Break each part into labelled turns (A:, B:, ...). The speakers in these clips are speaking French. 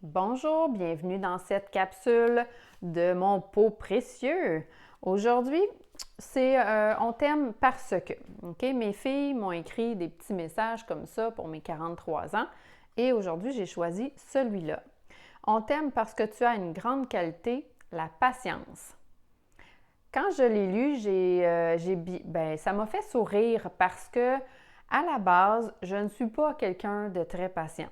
A: Bonjour, bienvenue dans cette capsule de mon pot précieux. Aujourd'hui, on t'aime parce que. OK? Mes filles m'ont écrit des petits messages comme ça pour mes 43 ans et aujourd'hui, j'ai choisi celui-là. On t'aime parce que tu as une grande qualité, la patience. Quand je l'ai lu, ça m'a fait sourire parce que, à la base, je ne suis pas quelqu'un de très patient.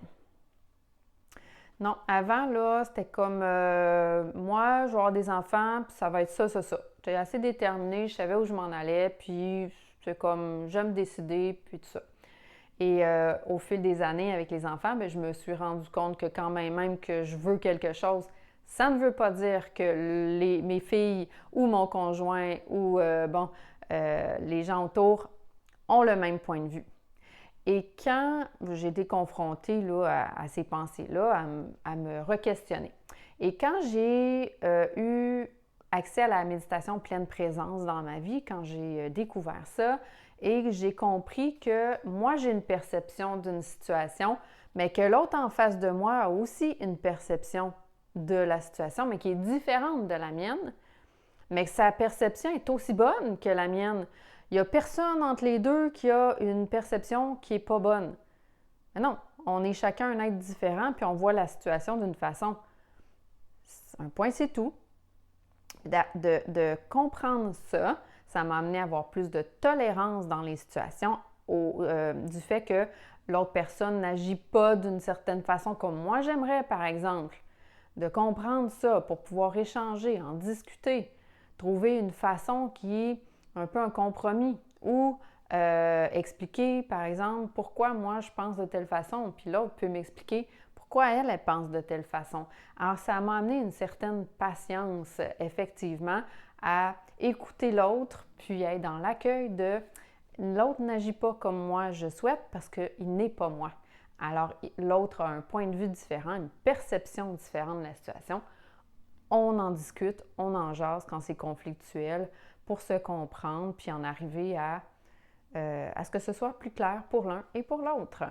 A: Non, avant, là, c'était comme moi, je vais avoir des enfants, puis ça va être ça, ça, ça. J'étais assez déterminée, je savais où je m'en allais, puis c'est comme j'aime décider, puis tout ça. Et au fil des années avec les enfants, bien, je me suis rendu compte que quand même que je veux quelque chose, ça ne veut pas dire que mes filles ou mon conjoint ou les gens autour ont le même point de vue. Et quand j'ai été confrontée là, à ces pensées-là, à me re-questionner, et quand j'ai eu accès à la méditation pleine présence dans ma vie, quand j'ai découvert ça et que j'ai compris que moi, j'ai une perception d'une situation, mais que l'autre en face de moi a aussi une perception de la situation, mais qui est différente de la mienne, mais que sa perception est aussi bonne que la mienne. Il n'y a personne entre les deux qui a une perception qui n'est pas bonne. Mais non, on est chacun un être différent, puis on voit la situation d'une façon. Un point, c'est tout. De comprendre ça, ça m'a amené à avoir plus de tolérance dans les situations du fait que l'autre personne n'agit pas d'une certaine façon comme moi j'aimerais, par exemple. De comprendre ça pour pouvoir échanger, en discuter, trouver une façon qui est un peu un compromis ou expliquer, par exemple, pourquoi moi je pense de telle façon, puis l'autre peut m'expliquer pourquoi elle pense de telle façon. Alors, ça m'a amené une certaine patience, effectivement, à écouter l'autre, puis être dans l'accueil de l'autre n'agit pas comme moi je souhaite parce qu'il n'est pas moi. Alors, l'autre a un point de vue différent, une perception différente de la situation. On en discute, on en jase quand c'est conflictuel pour se comprendre puis en arriver à ce que ce soit plus clair pour l'un et pour l'autre.